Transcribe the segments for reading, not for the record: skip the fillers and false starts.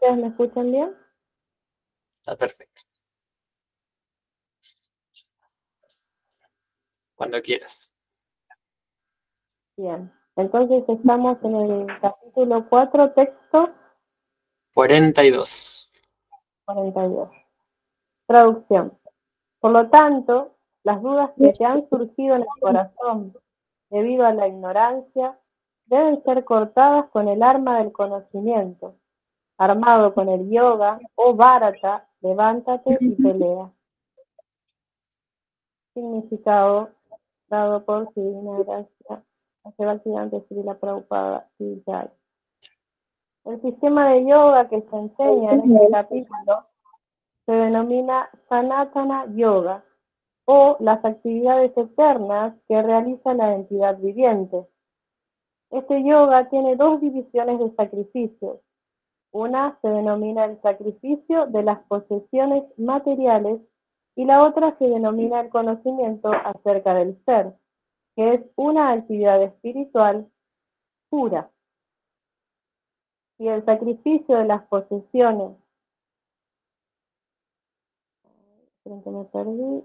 ¿Ustedes me escuchan bien? Está perfecto. Cuando quieras. Bien. Entonces estamos en el capítulo 4, texto 42. 42. Traducción. Por lo tanto, las dudas que te han surgido en el corazón debido a la ignorancia deben ser cortadas con el arma del conocimiento. Armado con el yoga o bharata, levántate y pelea. Significado dado por su divina gracia, Bhaktivedanta Srila Prabhupada y Jai. El sistema de yoga que se enseña en este capítulo se denomina Sanatana Yoga, o las actividades eternas que realiza la entidad viviente. Este yoga tiene dos divisiones de sacrificios. Una se denomina el sacrificio de las posesiones materiales y la otra se denomina el conocimiento acerca del ser, que es una actividad espiritual pura. Y el sacrificio de las posesiones, creo que me perdí.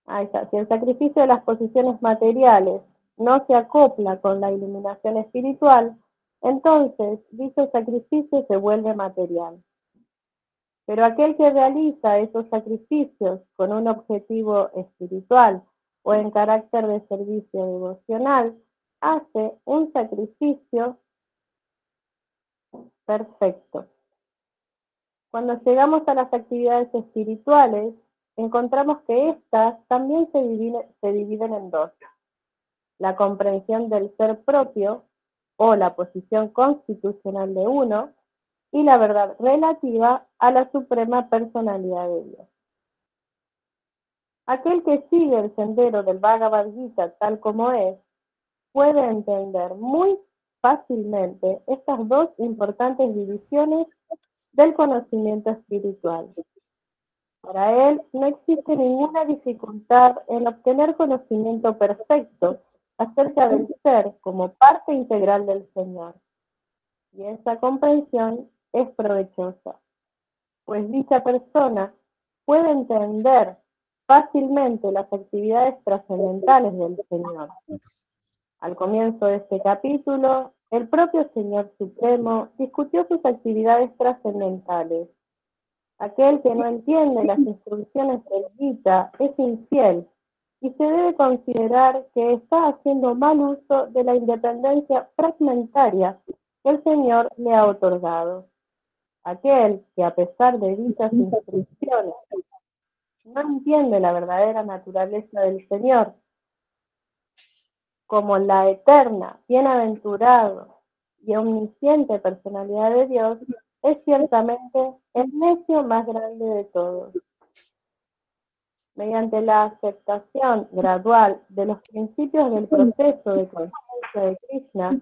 Ahí está. Si el sacrificio de las posesiones materiales no se acopla con la iluminación espiritual, entonces dicho sacrificio se vuelve material. Pero aquel que realiza esos sacrificios con un objetivo espiritual o en carácter de servicio devocional, hace un sacrificio perfecto. Cuando llegamos a las actividades espirituales, encontramos que éstas también se dividen en dos: la comprensión del ser propio o la posición constitucional de uno, y la verdad relativa a la suprema personalidad de Dios. Aquel que sigue el sendero del Bhagavad Gita tal como es, puede entender muy fácilmente estas dos importantes divisiones del conocimiento espiritual. Para él no existe ninguna dificultad en obtener conocimiento perfecto acerca del ser como parte integral del Señor. Y esa comprensión es provechosa, pues dicha persona puede entender fácilmente las actividades trascendentales del Señor. Al comienzo de este capítulo, el propio Señor Supremo discutió sus actividades trascendentales. Aquel que no entiende las instrucciones del Gita es infiel y se debe considerar que está haciendo mal uso de la independencia fragmentaria que el Señor le ha otorgado. Aquel que, a pesar de dichas instrucciones, no entiende la verdadera naturaleza del Señor como la eterna, bienaventurado y omnisciente personalidad de Dios, es ciertamente el necio más grande de todos. Mediante la aceptación gradual de los principios del proceso de conciencia de Krishna,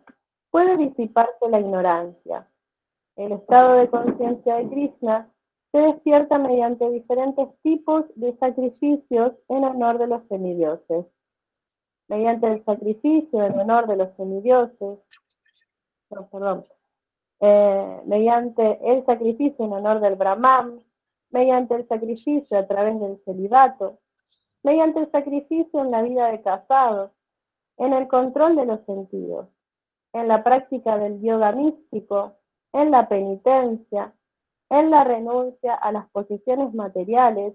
puede disiparse la ignorancia. El estado de conciencia de Krishna se despierta mediante diferentes tipos de sacrificios en honor de los semidioses. Mediante el sacrificio en honor de los semidioses, mediante el sacrificio en honor del Brahman, mediante el sacrificio a través del celibato, mediante el sacrificio en la vida de casados, en el control de los sentidos, en la práctica del yoga místico, en la penitencia, en la renuncia a las posesiones materiales,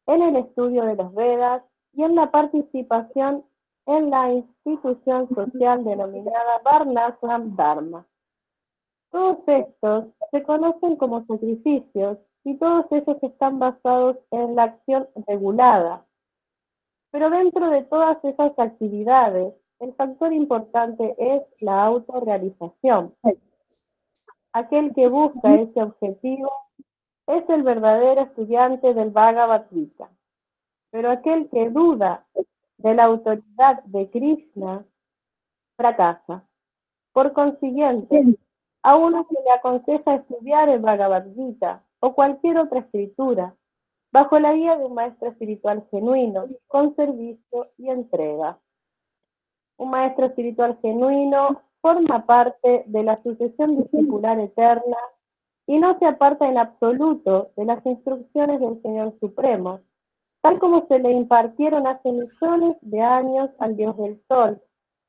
en el estudio de los Vedas y en la participación en la institución social denominada Varnashram Dharma. Todos estos se conocen como sacrificios y todos ellos están basados en la acción regulada. Pero dentro de todas esas actividades, el factor importante es la autorrealización. Aquel que busca ese objetivo es el verdadero estudiante del Bhagavad Gita. Pero aquel que duda de la autoridad de Krishna fracasa. Por consiguiente, a uno se le aconseja estudiar el Bhagavad Gita o cualquier otra escritura bajo la guía de un maestro espiritual genuino, con servicio y entrega. Un maestro espiritual genuino forma parte de la sucesión discipular eterna y no se aparta en absoluto de las instrucciones del Señor Supremo, tal como se le impartieron hace millones de años al Dios del Sol,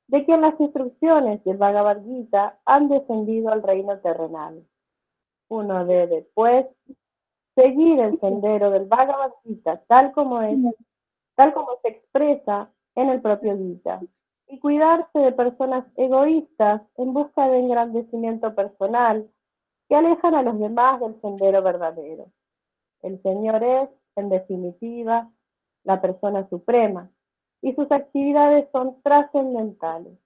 de quien las instrucciones del Bhagavad Gita han descendido al reino terrenal. Uno debe, pues, seguir el sendero del Bhagavad Gita tal como se expresa en el propio Gita, y cuidarse de personas egoístas en busca de engrandecimiento personal que alejan a los demás del sendero verdadero. El Señor es, en definitiva, la persona suprema, y sus actividades son trascendentales.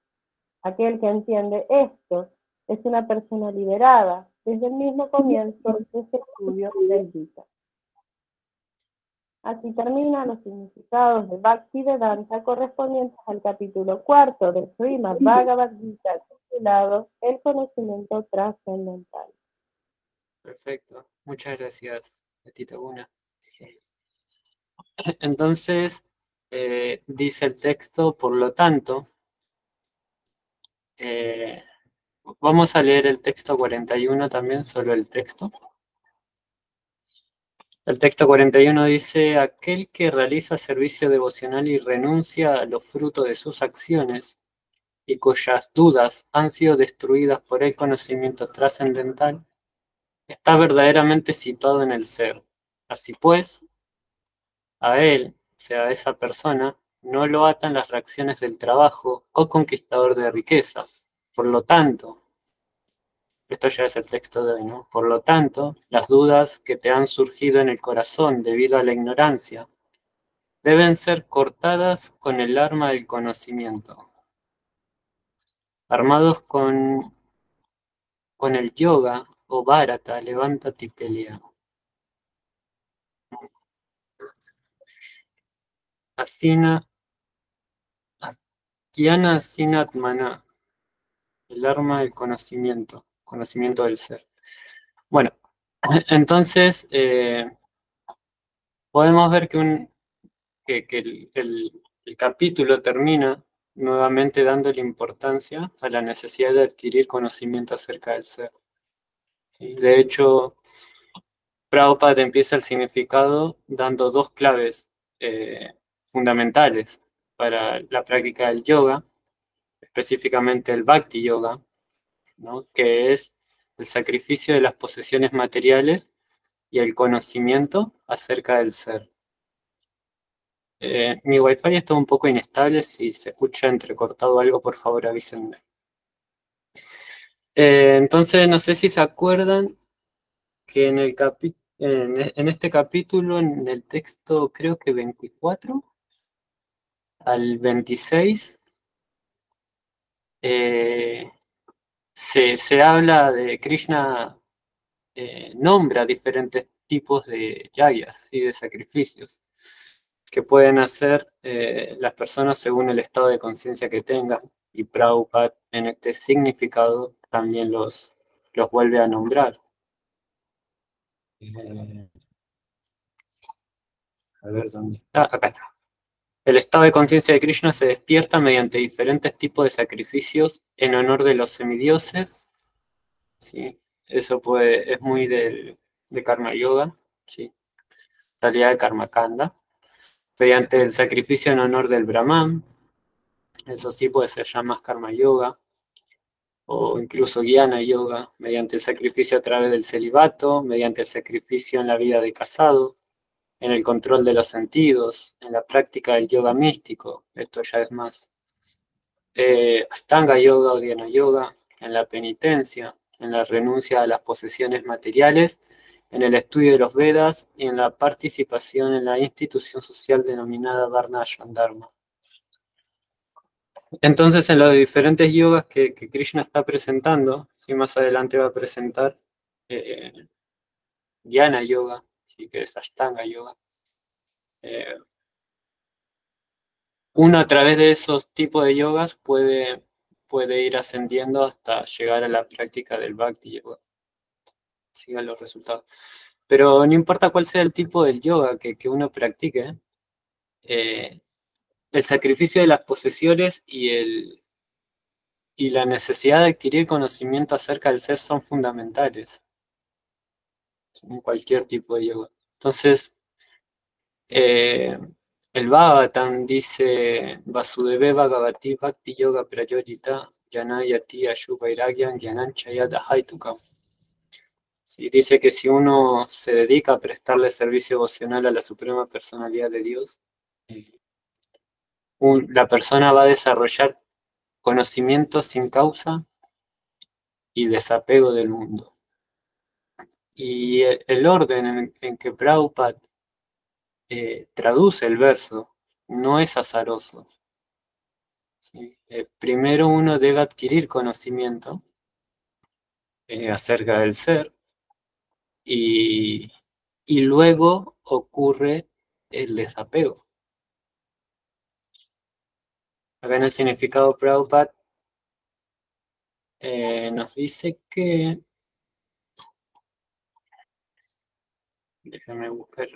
Aquel que entiende esto es una persona liberada desde el mismo comienzo de este estudio del Gita. Así terminan los significados de Bhaktivedanta correspondientes al capítulo 4 del Srimad Bhagavad Gita, titulado El conocimiento trascendental. Perfecto. Muchas gracias, Tita Guna. Entonces, dice el texto, por lo tanto, vamos a leer el texto 41 también, solo el texto. El texto 41 dice, aquel que realiza servicio devocional y renuncia a los frutos de sus acciones y cuyas dudas han sido destruidas por el conocimiento trascendental, está verdaderamente situado en el ser. Así pues, a él, o sea, a esa persona, no lo atan las reacciones del trabajo o conquistador de riquezas. Por lo tanto, esto ya es el texto de hoy, ¿no? Por lo tanto, las dudas que te han surgido en el corazón debido a la ignorancia deben ser cortadas con el arma del conocimiento. Armados con el yoga o bharata, levántate y pelea. Asina, Astyana Sinatmana, el arma del conocimiento, conocimiento del ser. Bueno, entonces podemos ver que el capítulo termina nuevamente dándole importancia a la necesidad de adquirir conocimiento acerca del ser. ¿Sí? De hecho, Prabhupada empieza el significado dando dos claves fundamentales para la práctica del yoga, específicamente el Bhakti Yoga, ¿no? Que es el sacrificio de las posesiones materiales y el conocimiento acerca del ser. Mi Wi-Fi está un poco inestable, si se escucha entrecortado algo, por favor avísenme. Entonces, no sé si se acuerdan que en este capítulo, en el texto creo que 24 al 26, se habla de Krishna, nombra diferentes tipos de yagyas y de sacrificios que pueden hacer las personas según el estado de conciencia que tengan. Y Prabhupada en este significado también los vuelve a nombrar. A ver dónde está. Acá está. El estado de conciencia de Krishna se despierta mediante diferentes tipos de sacrificios en honor de los semidioses. ¿Sí? Eso es muy de Karma Yoga, ¿sí? Realidad de Karma Kanda. Mediante el sacrificio en honor del Brahman, eso sí puede ser ya más Karma Yoga, o incluso Jnana Yoga, mediante el sacrificio a través del celibato, mediante el sacrificio en la vida de casado, en el control de los sentidos, en la práctica del yoga místico, esto ya es más Ashtanga Yoga o Dhyana Yoga, en la penitencia, en la renuncia a las posesiones materiales, en el estudio de los Vedas y en la participación en la institución social denominada Varna Ashram Dharma. Entonces, en los diferentes yogas que Krishna está presentando, sí, más adelante va a presentar Jnana Yoga, sí, que es Ashtanga Yoga. Uno a través de esos tipos de yogas puede ir ascendiendo hasta llegar a la práctica del Bhakti Yoga. Sigan los resultados. Pero no importa cuál sea el tipo del yoga que uno practique, el sacrificio de las posesiones y y la necesidad de adquirir conocimiento acerca del ser son fundamentales en cualquier tipo de yoga. Entonces, el Bhagavatam dice Vasudeveva Bhagavati Bhakti Yoga Prayorita Yanayati Ayuvairagyan Gyananchayat Ahaitukam. Sí, dice que si uno se dedica a prestarle servicio devocional a la Suprema Personalidad de Dios, eh, la persona va a desarrollar conocimiento sin causa y desapego del mundo. Y el orden en que Prabhupada traduce el verso no es azaroso. ¿Sí? Primero uno debe adquirir conocimiento acerca del ser y, y luego ocurre el desapego. Acá en el significado Prabhupada nos dice que, déjame buscar,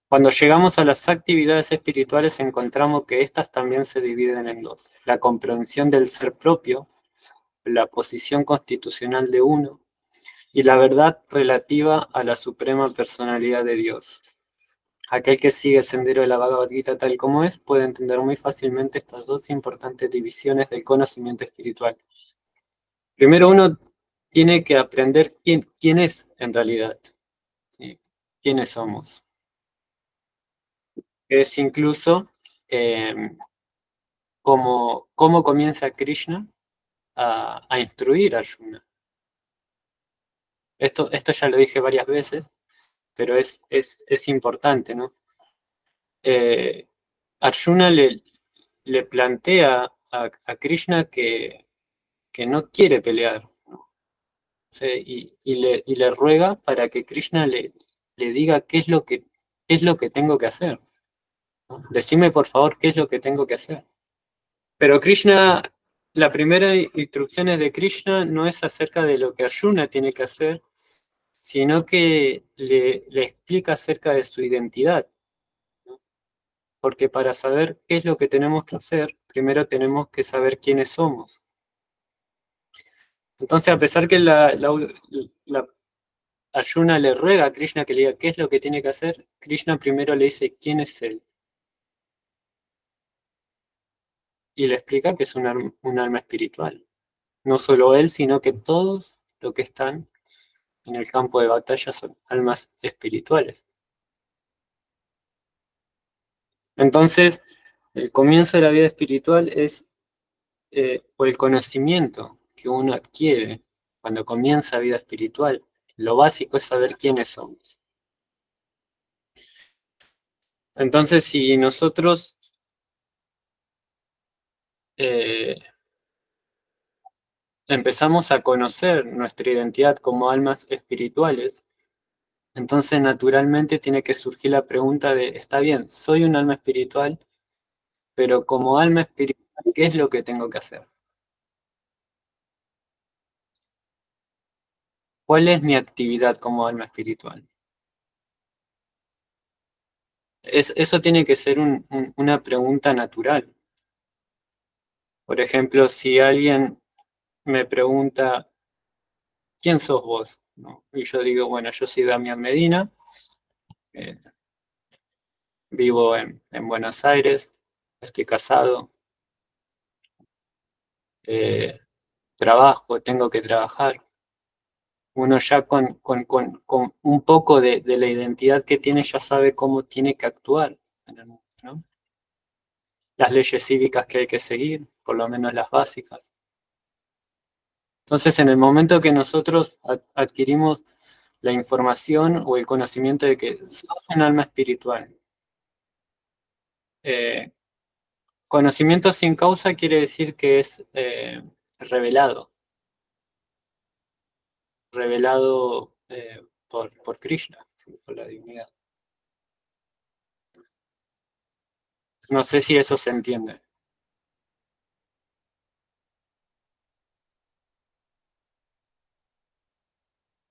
cuando llegamos a las actividades espirituales encontramos que éstas también se dividen en dos: la comprensión del ser propio, la posición constitucional de uno, y la verdad relativa a la suprema personalidad de Dios. Aquel que sigue el sendero de la Bhagavad Gita tal como es puede entender muy fácilmente estas dos importantes divisiones del conocimiento espiritual. Primero uno tiene que aprender quién es en realidad, ¿sí? ¿Quiénes somos? Es incluso cómo comienza Krishna a instruir a Arjuna. Esto ya lo dije varias veces, pero es importante, ¿no? Arjuna le plantea a Krishna que no quiere pelear, ¿no? O sea, y le ruega para que Krishna le diga qué es lo que tengo que hacer, ¿no? Decime por favor qué es lo que tengo que hacer. Pero Krishna, la primera instrucción de Krishna no es acerca de lo que Arjuna tiene que hacer, sino que le explica acerca de su identidad, ¿no? Porque para saber qué es lo que tenemos que hacer, primero tenemos que saber quiénes somos. Entonces, a pesar que la Arjuna le ruega a Krishna que le diga qué es lo que tiene que hacer, Krishna primero le dice quién es él. Y le explica que es un alma espiritual. No solo él, sino que todos los que están en el campo de batalla son almas espirituales. Entonces, el comienzo de la vida espiritual es por el conocimiento que uno adquiere cuando comienza vida espiritual. Lo básico es saber quiénes somos. Entonces, si nosotros eh, empezamos a conocer nuestra identidad como almas espirituales, entonces naturalmente tiene que surgir la pregunta de, está bien, soy un alma espiritual, pero como alma espiritual, ¿qué es lo que tengo que hacer? ¿Cuál es mi actividad como alma espiritual? Eso tiene que ser una pregunta natural. Por ejemplo, si alguien me pregunta, ¿quién sos vos? ¿No? Y yo digo, bueno, yo soy Damián Medina, eh, vivo en Buenos Aires, estoy casado, eh, trabajo, tengo que trabajar. Uno ya con un poco de la identidad que tiene ya sabe cómo tiene que actuar en el mundo, ¿no? Las leyes cívicas que hay que seguir, por lo menos las básicas. Entonces, en el momento que nosotros adquirimos la información o el conocimiento de que sos un alma espiritual, eh, conocimiento sin causa quiere decir que es revelado, revelado por Krishna, por la divinidad. No sé si eso se entiende.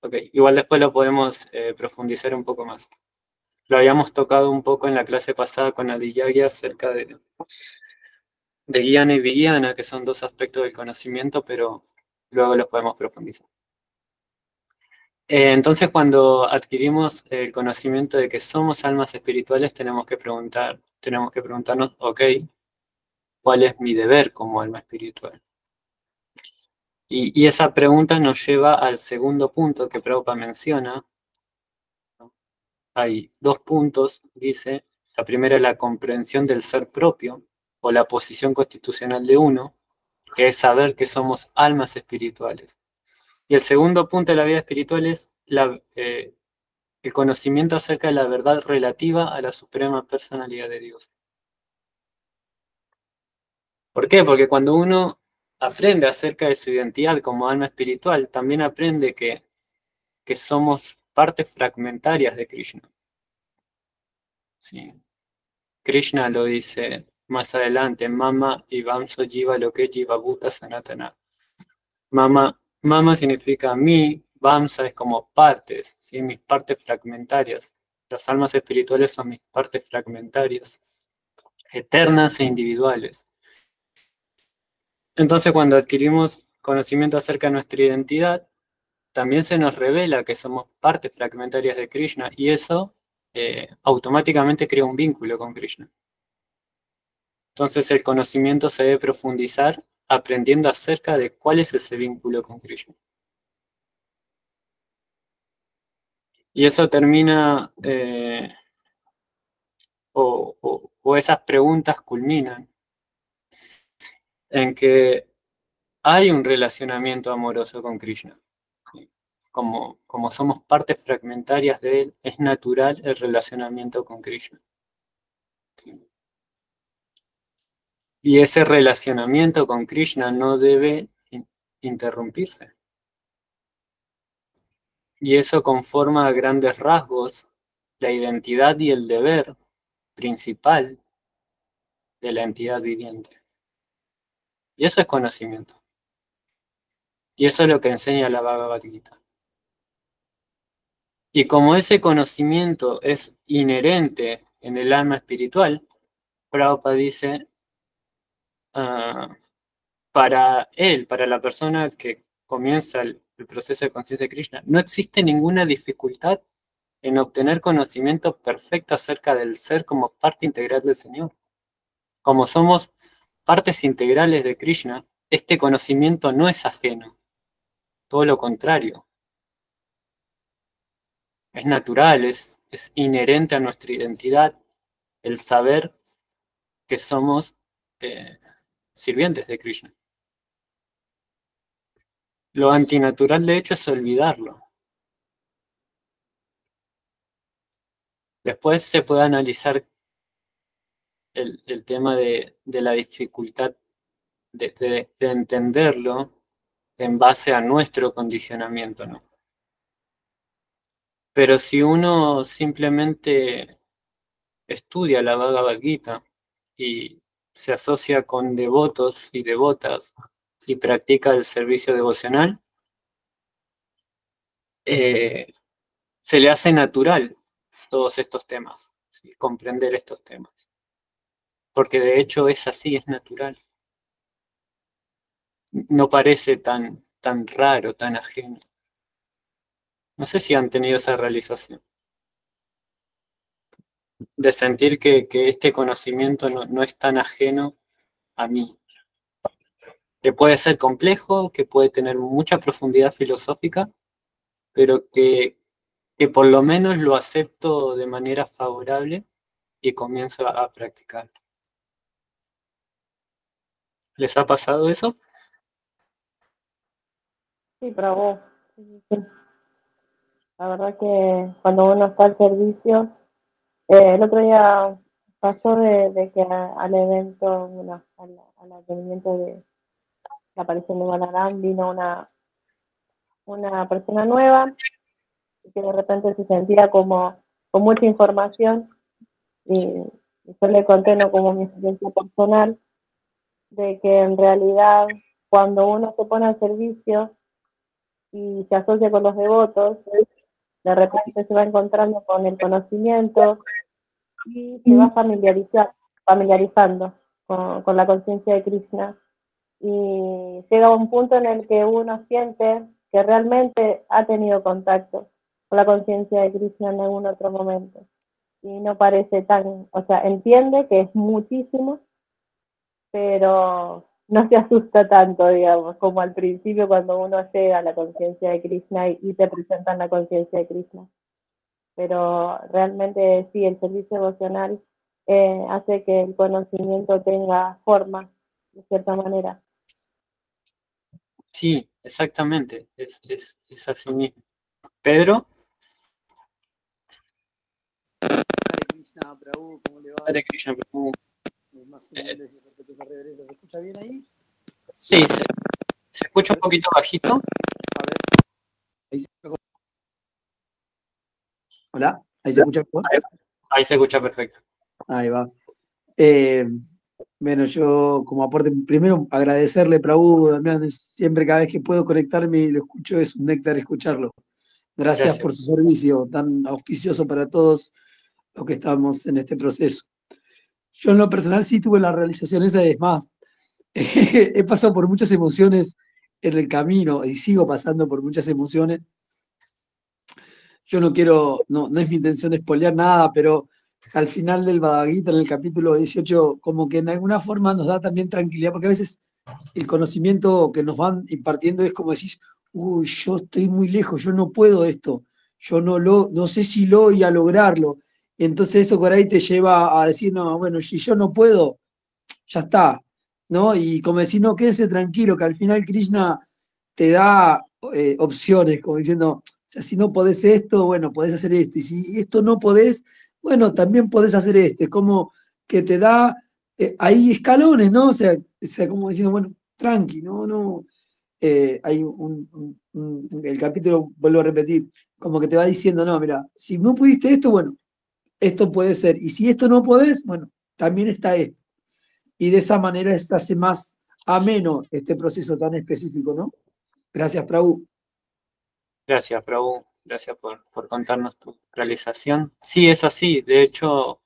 Ok, igual después lo podemos profundizar un poco más. Lo habíamos tocado un poco en la clase pasada con Adiyagya acerca de Jnana y Vijnana, que son dos aspectos del conocimiento, pero luego los podemos profundizar. Entonces, cuando adquirimos el conocimiento de que somos almas espirituales, tenemos que preguntarnos, ok, ¿cuál es mi deber como alma espiritual? Y esa pregunta nos lleva al segundo punto que Prabhupada menciona. Hay dos puntos, dice. La primera es la comprensión del ser propio, o la posición constitucional de uno, que es saber que somos almas espirituales. Y el segundo punto de la vida espiritual es el conocimiento acerca de la verdad relativa a la suprema personalidad de Dios. ¿Por qué? Porque cuando uno aprende acerca de su identidad como alma espiritual, también aprende que somos partes fragmentarias de Krishna. Sí. Krishna lo dice más adelante, Mama y Vamso Jiva lo que Jiva Bhuta Sanatana. Mama significa mí, Vamsa es como partes, ¿sí? Mis partes fragmentarias. Las almas espirituales son mis partes fragmentarias, eternas e individuales. Entonces, cuando adquirimos conocimiento acerca de nuestra identidad, también se nos revela que somos partes fragmentarias de Krishna y eso automáticamente crea un vínculo con Krishna. Entonces el conocimiento se debe profundizar aprendiendo acerca de cuál es ese vínculo con Krishna. Y eso termina, o esas preguntas culminan en que hay un relacionamiento amoroso con Krishna. Como somos partes fragmentarias de él, es natural el relacionamiento con Krishna. Y ese relacionamiento con Krishna no debe interrumpirse. Y eso conforma a grandes rasgos la identidad y el deber principal de la entidad viviente. Y eso es conocimiento. Y eso es lo que enseña la Bhagavad Gita. Y como ese conocimiento es inherente en el alma espiritual, Prabhupada dice, para la persona que comienza el proceso de conciencia de Krishna, no existe ninguna dificultad en obtener conocimiento perfecto acerca del ser como parte integral del Señor. Como somos partes integrales de Krishna, este conocimiento no es ajeno, todo lo contrario. Es natural, es inherente a nuestra identidad el saber que somos sirvientes de Krishna. Lo antinatural, de hecho, es olvidarlo. Después se puede analizar el tema de la dificultad de entenderlo en base a nuestro condicionamiento, ¿no? Pero si uno simplemente estudia la Bhagavad Gita y se asocia con devotos y devotas y practica el servicio devocional, se le hace natural todos estos temas, ¿sí? Comprender estos temas. Porque de hecho es así, es natural. No parece tan raro, tan ajeno. No sé si han tenido esa realización de sentir que este conocimiento no es tan ajeno a mí, que puede ser complejo, que puede tener mucha profundidad filosófica, pero que por lo menos lo acepto de manera favorable y comienzo a practicar. ¿Les ha pasado eso? Sí, Prabhu. Sí. La verdad que cuando uno está al servicio, el otro día pasó de que al evento, al advenimiento de la aparición de Balaram, vino una persona nueva que de repente se sentía como con mucha información y yo le conté, ¿no?, como mi experiencia personal, de que en realidad cuando uno se pone al servicio y se asocia con los devotos, De repente se va encontrando con el conocimiento y se va familiarizando con la conciencia de Krishna. Y llega a un punto en el que uno siente que realmente ha tenido contacto con la conciencia de Krishna en algún otro momento. Y no parece tan, o sea, entiende que es muchísimo, pero no se asusta tanto, digamos, como al principio cuando uno llega a la conciencia de Krishna y te presentan la conciencia de Krishna. Pero realmente sí, el servicio devocional hace que el conocimiento tenga forma, de cierta manera. Sí, exactamente, es así mismo. Pedro. Hare Krishna, Prabhu, ¿cómo le va? Hare Krishna, Prabhu. Más humildes y respetuosos reverencias. ¿Se escucha bien ahí? Sí, se escucha un poquito bajito. A ver. Ahí se... Hola, ¿ahí se escucha mejor? Ahí se escucha perfecto. Ahí va. Bueno, yo como aporte, primero agradecerle, Prabhu, Damián, siempre cada vez que puedo conectarme y lo escucho, es un néctar escucharlo. Gracias por su servicio tan auspicioso para todos los que estamos en este proceso. Yo en lo personal sí tuve la realización esa, es más, he pasado por muchas emociones en el camino y sigo pasando por muchas emociones. Yo no quiero, no es mi intención spoilear nada, pero al final del Bhagavad Gita, en el capítulo 18, como que en alguna forma nos da también tranquilidad, porque a veces el conocimiento que nos van impartiendo es como decir, uy, yo estoy muy lejos, yo no puedo esto, yo no sé si lo voy a lograrlo. Y entonces eso por ahí te lleva a decir, no, bueno, si yo no puedo, ya está, ¿no? Y como decir, no, quédese tranquilo, que al final Krishna te da opciones, como diciendo, o sea, si no podés esto, bueno, podés hacer esto, y si esto no podés, bueno, también podés hacer esto, es como que te da ahí escalones, ¿no? O sea, como diciendo, bueno, tranqui, no, hay el capítulo, vuelvo a repetir, como que te va diciendo, no, mira, si no pudiste esto, bueno, esto puede ser, y si esto no podés, bueno, también está esto. Y de esa manera se hace más ameno este proceso tan específico, ¿no? Gracias, Prabhu. Gracias, Prabhu. Gracias por contarnos tu realización. Sí, es así. De hecho,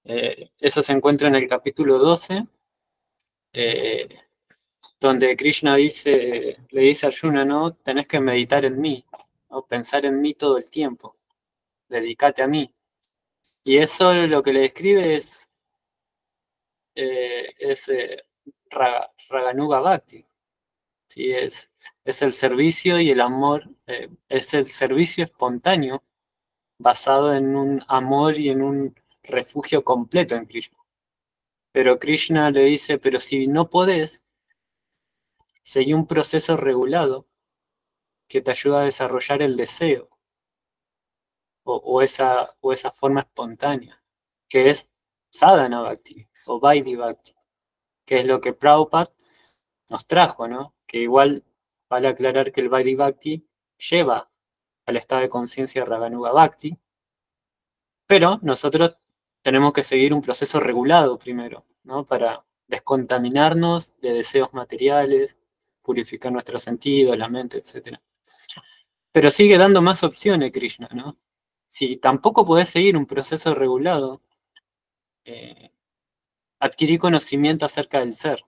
eso se encuentra en el capítulo 12, donde Krishna le dice a Arjuna, ¿no? Tenés que meditar en mí, o pensar en mí todo el tiempo. Dedícate a mí. Y eso lo que le describe es Raganuga Bhakti. ¿Sí? Es el servicio y el amor, es el servicio espontáneo basado en un amor y en un refugio completo en Krishna. Pero Krishna le dice, pero si no podés, seguí un proceso regulado que te ayuda a desarrollar el deseo o esa forma espontánea, que es sadhana bhakti o vaidhi bhakti, que es lo que Prabhupada nos trajo, ¿no? Que igual vale aclarar que el vaidhi bhakti lleva al estado de conciencia Raganuga Bhakti, pero nosotros tenemos que seguir un proceso regulado primero, ¿no? Para descontaminarnos de deseos materiales, purificar nuestro sentido, la mente, etc. Pero sigue dando más opciones Krishna, ¿no? Si tampoco podés seguir un proceso regulado, adquirí conocimiento acerca del ser,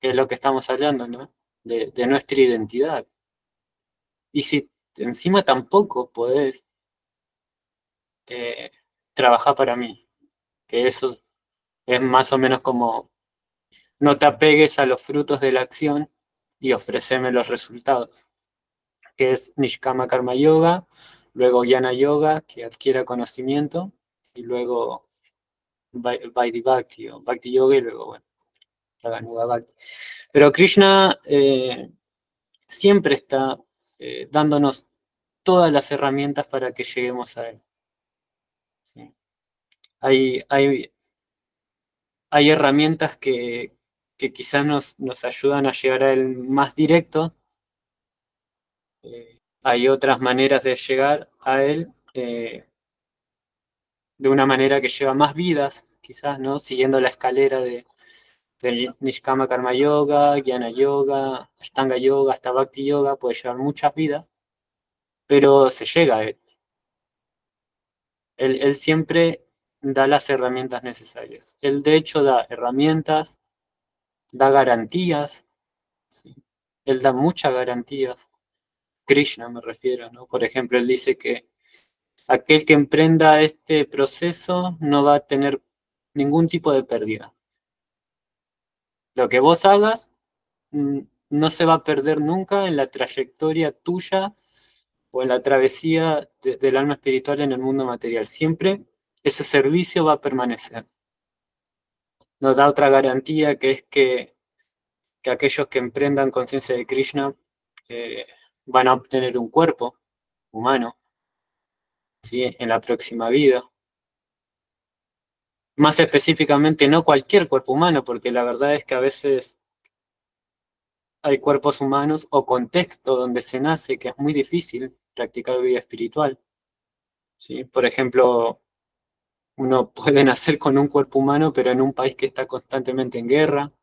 que es lo que estamos hablando, ¿no? De nuestra identidad. Y si encima tampoco podés trabajar para mí, que eso es más o menos como no te apegues a los frutos de la acción y ofreceme los resultados, que es Nishkama Karma Yoga, luego Jnana Yoga, que adquiera conocimiento, y luego Vaidhi Bhakti o Bhakti Yoga, y luego, bueno, Raganuga Bhakti. Pero Krishna siempre está dándonos todas las herramientas para que lleguemos a él. ¿Sí? Hay herramientas que quizás nos ayudan a llegar a él más directo. Hay otras maneras de llegar a él de una manera que lleva más vidas, quizás, ¿no? Siguiendo la escalera de Nishkama Karma Yoga, Jnana Yoga, Ashtanga Yoga, hasta Bhakti Yoga, puede llevar muchas vidas. pero se llega a él. Él siempre da las herramientas necesarias. Él de hecho da herramientas, da garantías, ¿sí? Él da muchas garantías. Krishna me refiero, ¿no? Por ejemplo, él dice que aquel que emprenda este proceso no va a tener ningún tipo de pérdida. Lo que vos hagas no se va a perder nunca en la trayectoria tuya o en la travesía del alma espiritual en el mundo material. Siempre ese servicio va a permanecer. Nos da otra garantía, que es que aquellos que emprendan conciencia de Krishna van a obtener un cuerpo humano, ¿sí? En la próxima vida. Más específicamente, no cualquier cuerpo humano, porque la verdad es que a veces hay cuerpos humanos o contexto donde se nace que es muy difícil practicar vida espiritual, ¿sí? Por ejemplo, uno puede nacer con un cuerpo humano, pero en un país que está constantemente en guerra,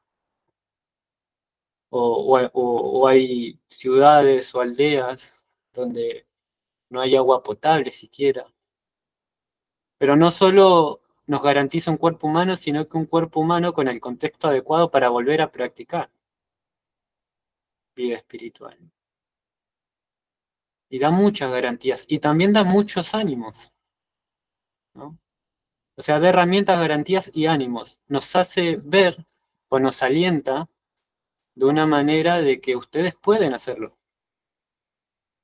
o hay ciudades o aldeas donde no hay agua potable siquiera. Pero no solo nos garantiza un cuerpo humano, sino que un cuerpo humano con el contexto adecuado para volver a practicar vida espiritual. Y da muchas garantías, y también da muchos ánimos, ¿no? O sea, da herramientas, garantías y ánimos. Nos hace ver o nos alienta de una manera de que ustedes pueden hacerlo,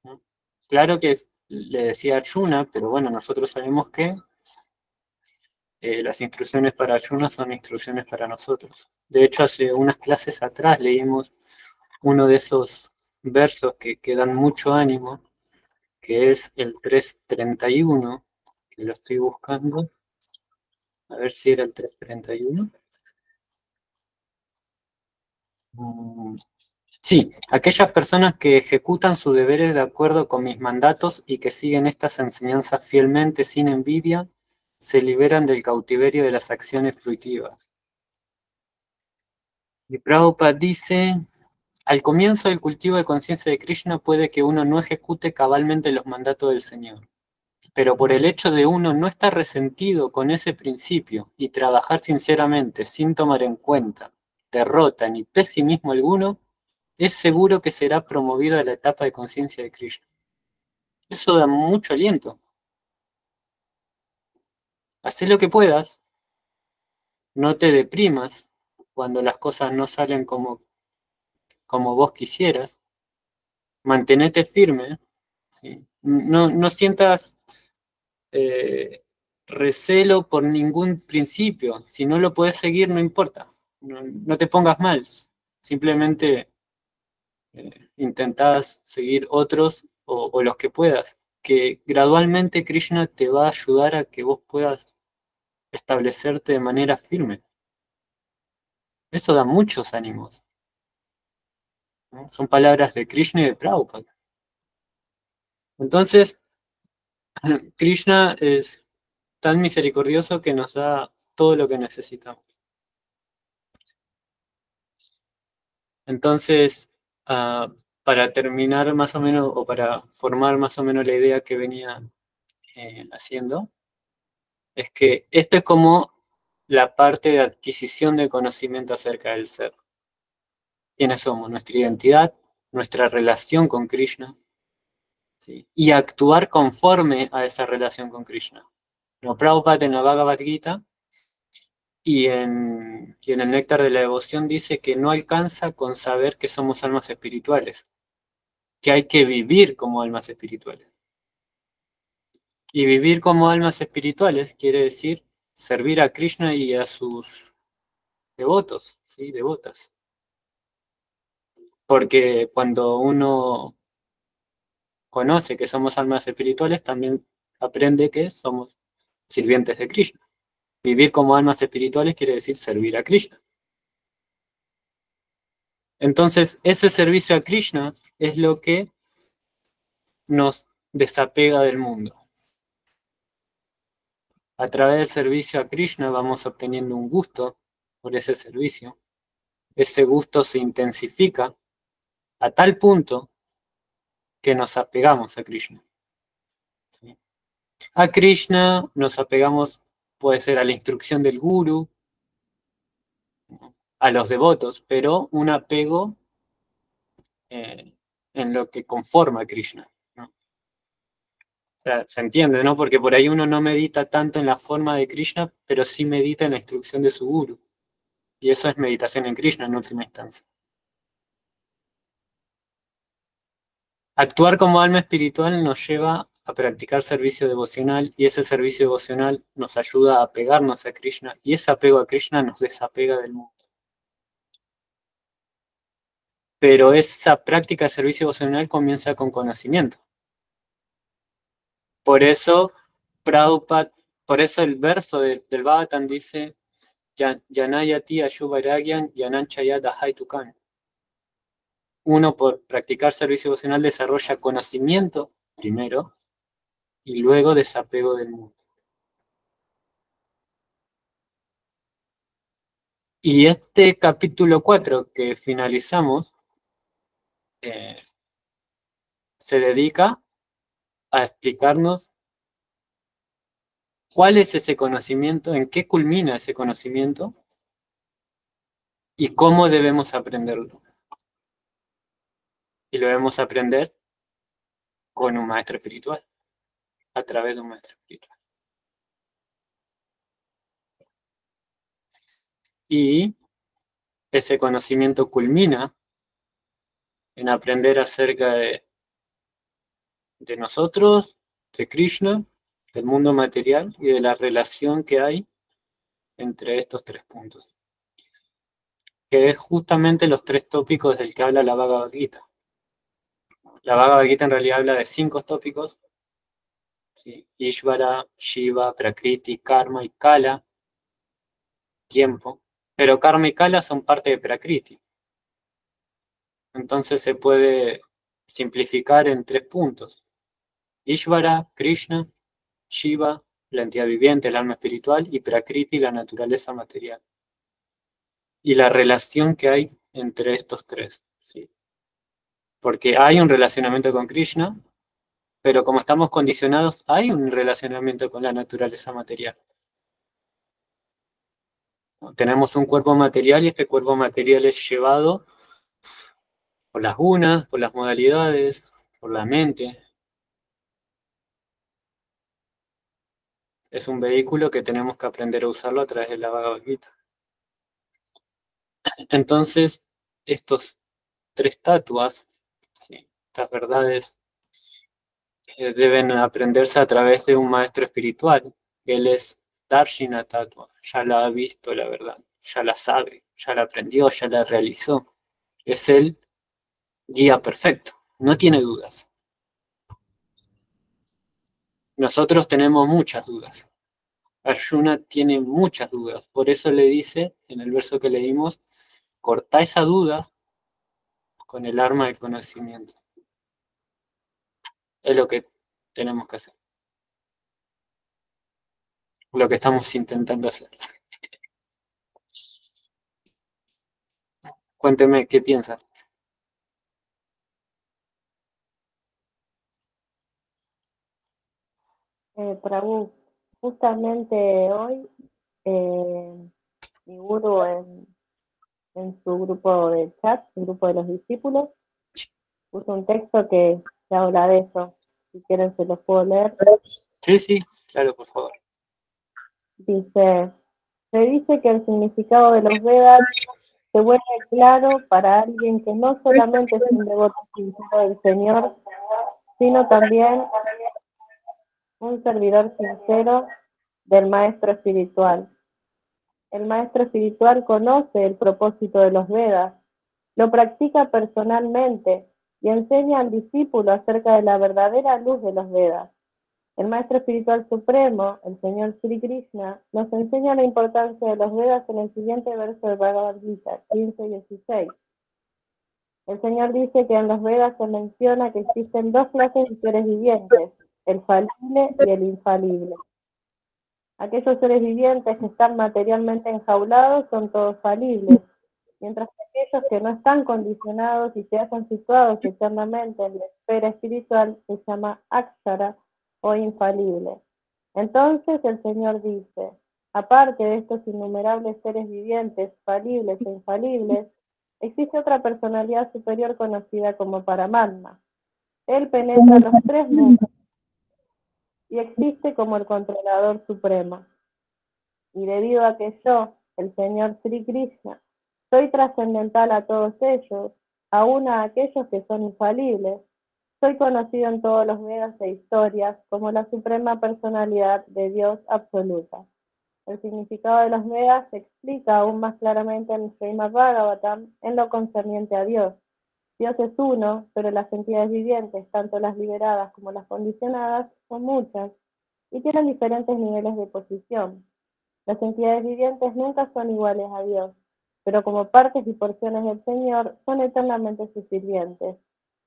¿no? Claro que le decía Arjuna, pero bueno, nosotros sabemos que las instrucciones para Arjuna son instrucciones para nosotros. De hecho, hace unas clases atrás leímos uno de esos versos que dan mucho ánimo, que es el 331, que lo estoy buscando. A ver si era el 331. Sí, aquellas personas que ejecutan sus deberes de acuerdo con mis mandatos y que siguen estas enseñanzas fielmente sin envidia, se liberan del cautiverio de las acciones fruitivas. Y Prabhupada dice, al comienzo del cultivo de conciencia de Krishna puede que uno no ejecute cabalmente los mandatos del Señor, pero por el hecho de uno no estar resentido con ese principio y trabajar sinceramente sin tomar en cuenta derrota ni pesimismo alguno, es seguro que será promovido a la etapa de conciencia de Krishna. Eso da mucho aliento. Haz lo que puedas, no te deprimas cuando las cosas no salen como vos quisieras, mantenete firme, ¿sí? No sientas recelo por ningún principio. Si no lo puedes seguir, no importa. No te pongas mal. Simplemente intentás seguir otros o los que puedas. Que gradualmente Krishna te va a ayudar a que vos puedas establecerte de manera firme. Eso da muchos ánimos, ¿no? Son palabras de Krishna y de Prabhupada. Entonces, Krishna es tan misericordioso que nos da todo lo que necesitamos. Entonces, para terminar más o menos, o para formar más o menos la idea que venía haciendo, es que esto es como la parte de adquisición de conocimiento acerca del ser. ¿Quiénes somos? Nuestra identidad, nuestra relación con Krishna, ¿sí? Y actuar conforme a esa relación con Krishna. No, Prabhupada en la Bhagavad Gita y en el Néctar de la Devoción dice que no alcanza con saber que somos almas espirituales, que hay que vivir como almas espirituales. Y vivir como almas espirituales quiere decir servir a Krishna y a sus devotos, ¿sí? Devotas. Porque cuando uno conoce que somos almas espirituales, también aprende que somos sirvientes de Krishna. Vivir como almas espirituales quiere decir servir a Krishna. Entonces, ese servicio a Krishna es lo que nos desapega del mundo. A través del servicio a Krishna vamos obteniendo un gusto por ese servicio. Ese gusto se intensifica a tal punto que nos apegamos a Krishna. A Krishna nos apegamos, puede ser a la instrucción del guru, a los devotos, pero un apego en lo que conforma a Krishna, ¿no? O sea, se entiende, ¿no? Porque por ahí uno no medita tanto en la forma de Krishna, pero sí medita en la instrucción de su guru. Y eso es meditación en Krishna en última instancia. Actuar como alma espiritual nos lleva a practicar servicio devocional y ese servicio devocional nos ayuda a apegarnos a Krishna y ese apego a Krishna nos desapega del mundo. Pero esa práctica de servicio devocional comienza con conocimiento. Por eso, Prabhupada, por eso el verso del Bhagavatam dice Yanayati Ayuvairagyan Yananchayat Ahaitukan. Uno, por practicar servicio devocional, desarrolla conocimiento primero y luego desapego del mundo. Y este capítulo 4 que finalizamos se dedica a explicarnos cuál es ese conocimiento, en qué culmina ese conocimiento y cómo debemos aprenderlo. Y lo debemos aprender con un maestro espiritual, a través de un maestro espiritual. Y ese conocimiento culmina en aprender acerca de nosotros, de Krishna, del mundo material y de la relación que hay entre estos tres puntos, que es justamente los tres tópicos del que habla la Bhagavad Gita. La Bhagavad Gita en realidad habla de 5 tópicos, ¿sí? Ishvara, Shiva, Prakriti, Karma y Kala, tiempo. Pero Karma y Kala son parte de Prakriti. Entonces se puede simplificar en 3 puntos. Ishvara, Krishna, Shiva, la entidad viviente, el alma espiritual, y Prakriti, la naturaleza material. Y la relación que hay entre estos tres, ¿sí? Porque hay un relacionamiento con Krishna, pero como estamos condicionados, hay un relacionamiento con la naturaleza material. Tenemos un cuerpo material y este cuerpo material es llevado por las gunas, por las modalidades, por la mente. Es un vehículo que tenemos que aprender a usarlo a través de la Bhagavad Gita. Entonces, estos 3 tatuas, ¿sí? Estas verdades deben aprenderse a través de un maestro espiritual, que él es Darshina Tattva, ya la ha visto la verdad, ya la sabe, ya la aprendió, ya la realizó. Es el guía perfecto, no tiene dudas. Nosotros tenemos muchas dudas. Arjuna tiene muchas dudas, por eso le dice, en el verso que leímos, cortá esa duda con el arma del conocimiento. Es lo que tenemos que hacer. Lo que estamos intentando hacer. Cuénteme, ¿qué piensa? Prabhu, justamente hoy mi guru en su grupo de chat, el grupo de los discípulos, puso un texto que habla de eso. Si quieren se los puedo leer. Sí, claro, por favor. Dice, se dice que el significado de los Vedas se vuelve claro para alguien que no solamente es un devoto sincero del Señor, sino también un servidor sincero del maestro espiritual. El maestro espiritual conoce el propósito de los Vedas, lo practica personalmente y enseña al discípulo acerca de la verdadera luz de los Vedas. El maestro espiritual supremo, el señor Sri Krishna, nos enseña la importancia de los Vedas en el siguiente verso del Bhagavad Gita, 15-16. El señor dice que en los Vedas se menciona que existen 2 clases de seres vivientes, el falible y el infalible. Aquellos seres vivientes que están materialmente enjaulados son todos falibles, mientras que aquellos que no están condicionados y se hallan situados eternamente en la esfera espiritual se llama akshara o infalible. Entonces el Señor dice, aparte de estos innumerables seres vivientes, falibles e infalibles, existe otra personalidad superior conocida como Paramatma. Él penetra los tres mundos y existe como el controlador supremo. Y debido a que yo, el Señor Sri Krishna, soy trascendental a todos ellos, aún a aquellos que son infalibles, soy conocido en todos los Vedas e historias como la suprema personalidad de Dios absoluta. El significado de los Vedas se explica aún más claramente en Srimad Bhagavatam en lo concerniente a Dios. Dios es uno, pero las entidades vivientes, tanto las liberadas como las condicionadas, son muchas y tienen diferentes niveles de posición. Las entidades vivientes nunca son iguales a Dios, pero como partes y porciones del Señor son eternamente sus sirvientes.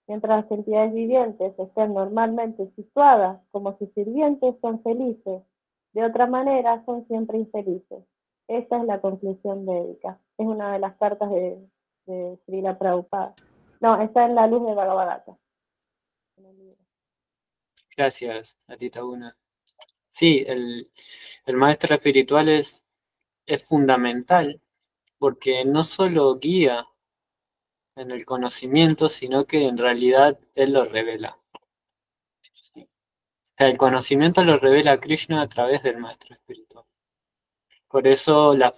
Mientras las entidades vivientes estén normalmente situadas como sus sirvientes, son felices. De otra manera, son siempre infelices. Esta es la conclusión védica. Es una de las cartas de Srila Prabhupada. No, está en la luz de Bhagavad Gita. Gracias, Atita Una. Sí, el maestro espiritual es fundamental porque no solo guía en el conocimiento, sino que en realidad él lo revela. El conocimiento lo revela Krishna a través del maestro espiritual. Por eso la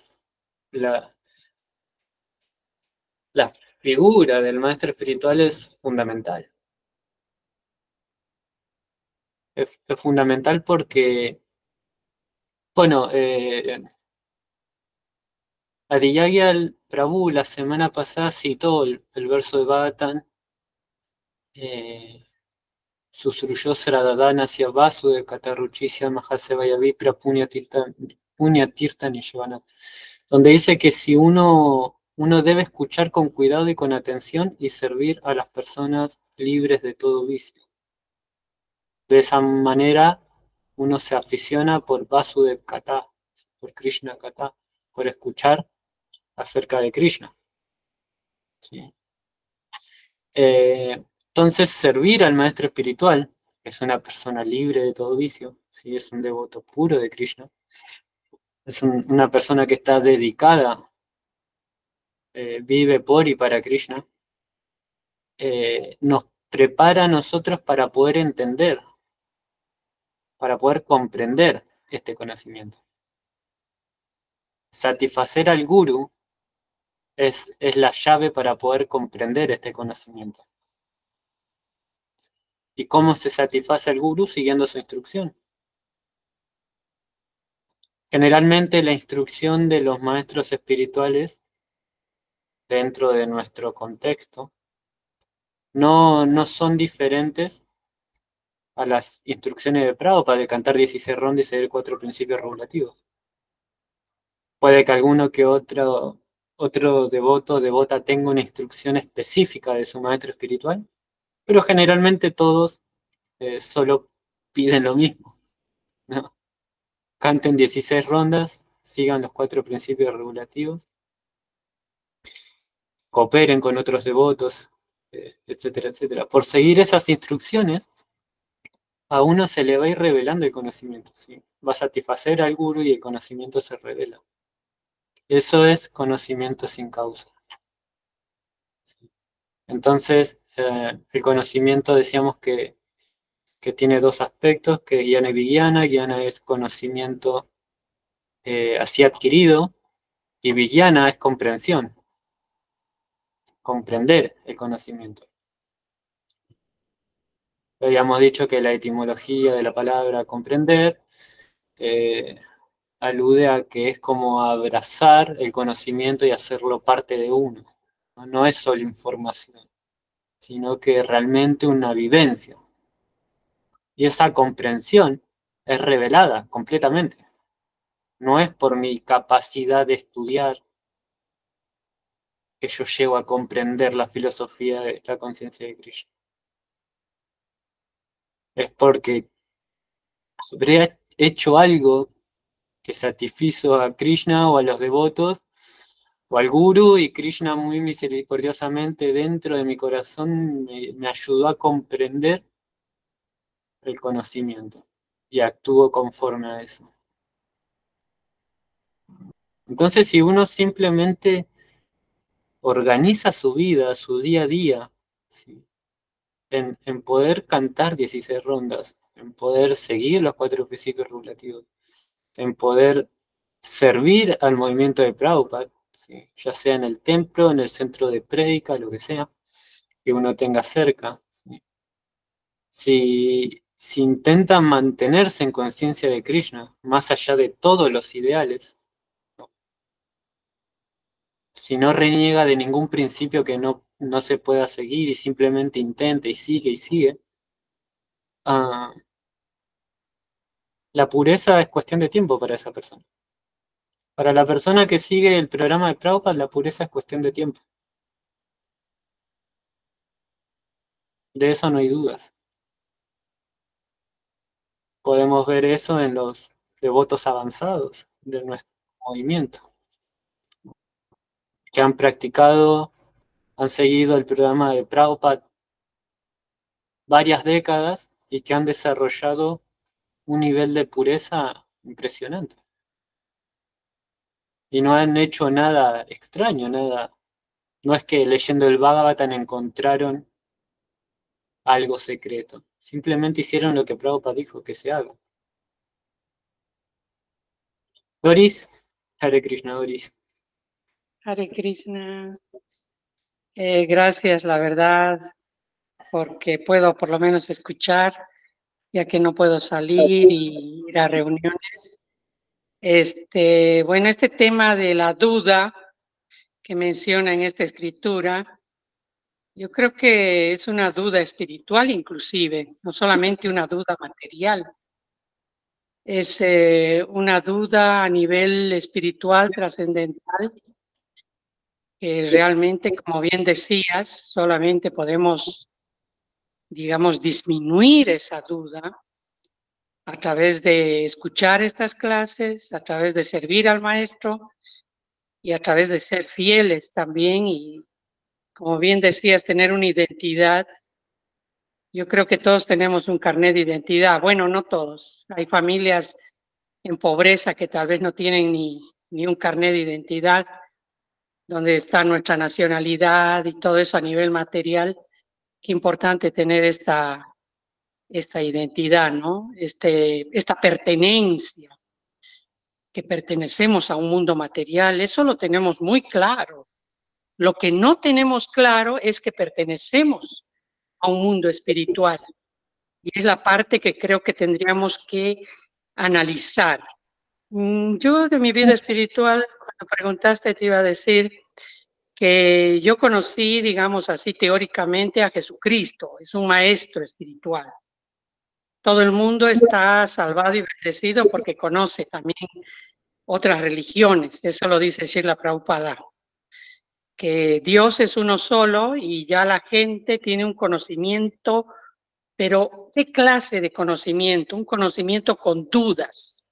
figura del maestro espiritual es fundamental. Es fundamental porque, bueno, Adiyagya Prabhu la semana pasada citó el verso de Bhagavatam, Susruyó Sradadana Vasudev Kataruchisia Mahasevaya Vipra Punya Tirtha Nishvana, donde dice que si uno debe escuchar con cuidado y con atención y servir a las personas libres de todo vicio. De esa manera uno se aficiona por Vasudev Kata, por Krishna Kata, por escuchar acerca de Krishna. ¿Sí? Entonces, servir al maestro espiritual, que es una persona libre de todo vicio, ¿sí? Es un devoto puro de Krishna, es una persona que está dedicada, vive por y para Krishna, nos prepara a nosotros para poder entender, para poder comprender este conocimiento. Satisfacer al guru es la llave para poder comprender este conocimiento. ¿Y cómo se satisface al gurú? Siguiendo su instrucción. Generalmente la instrucción de los maestros espirituales dentro de nuestro contexto no son diferentes a las instrucciones de Prabhupada de cantar 16 rondas y seguir 4 principios regulativos. Puede que alguno que otro devoto o devota tenga una instrucción específica de su maestro espiritual, pero generalmente todos solo piden lo mismo, ¿no? Canten 16 rondas, sigan los 4 principios regulativos, cooperen con otros devotos, etcétera, etcétera. Por seguir esas instrucciones, a uno se le va a ir revelando el conocimiento, ¿sí? Va a satisfacer al guru y el conocimiento se revela. Eso es conocimiento sin causa. ¿Sí? Entonces, el conocimiento decíamos que tiene dos aspectos, que es Jnana y Vijnana. Jnana es conocimiento así adquirido, y Vijnana es comprensión, comprender el conocimiento. Habíamos dicho que la etimología de la palabra comprender alude a que es como abrazar el conocimiento y hacerlo parte de uno. No es solo información, sino que realmente una vivencia. Y esa comprensión es revelada completamente. No es por mi capacidad de estudiar que yo llego a comprender la filosofía de la conciencia de Krishna. Es porque habré hecho algo que satisfizo a Krishna o a los devotos o al guru, y Krishna muy misericordiosamente dentro de mi corazón me ayudó a comprender el conocimiento. y actúo conforme a eso. Entonces, si uno simplemente organiza su vida, su día a día, ¿sí?, en poder cantar 16 rondas, en poder seguir los 4 principios regulativos, en poder servir al movimiento de Prabhupada, ¿sí?, ya sea en el templo, en el centro de prédica, lo que sea, que uno tenga cerca, ¿sí? Si intenta mantenerse en conciencia de Krishna, más allá de todos los ideales, ¿no?, si no reniega de ningún principio que no se pueda seguir y simplemente intenta y sigue, la pureza es cuestión de tiempo para esa persona. Para la persona que sigue el programa de Prabhupada, la pureza es cuestión de tiempo. De eso no hay dudas. Podemos ver eso en los devotos avanzados de nuestro movimiento, que han practicado, han seguido el programa de Prabhupada varias décadas y que han desarrollado un nivel de pureza impresionante. Y no han hecho nada extraño, nada. No es que leyendo el Bhagavatam encontraron algo secreto. Simplemente hicieron lo que Prabhupada dijo que se haga. Doris, Hare Krishna, Doris. Hare Krishna. Gracias, la verdad, porque puedo por lo menos escuchar, ya que no puedo salir y ir a reuniones. Bueno, este tema de la duda que menciona en esta escritura, yo creo que es una duda espiritual inclusive, no solamente una duda material. Es una duda a nivel espiritual trascendental, que realmente, como bien decías, solamente podemos, digamos, disminuir esa duda a través de escuchar estas clases, a través de servir al maestro y a través de ser fieles también y, como bien decías, tener una identidad. Yo creo que todos tenemos un carnet de identidad. Bueno, no todos. Hay familias en pobreza que tal vez no tienen ni un carnet de identidad, donde está nuestra nacionalidad y todo eso a nivel material. Qué importante tener esta identidad, ¿no? Esta pertenencia, que pertenecemos a un mundo material. Eso lo tenemos muy claro. Lo que no tenemos claro es que pertenecemos a un mundo espiritual. Y es la parte que creo que tendríamos que analizar. Yo de mi vida espiritual, cuando preguntaste, te iba a decir que yo conocí, digamos así, teóricamente a Jesucristo. Es un maestro espiritual. Todo el mundo está salvado y bendecido porque conoce también otras religiones. Eso lo dice Srila Prabhupada, que Dios es uno solo y ya la gente tiene un conocimiento, pero ¿qué clase de conocimiento? Un conocimiento con dudas.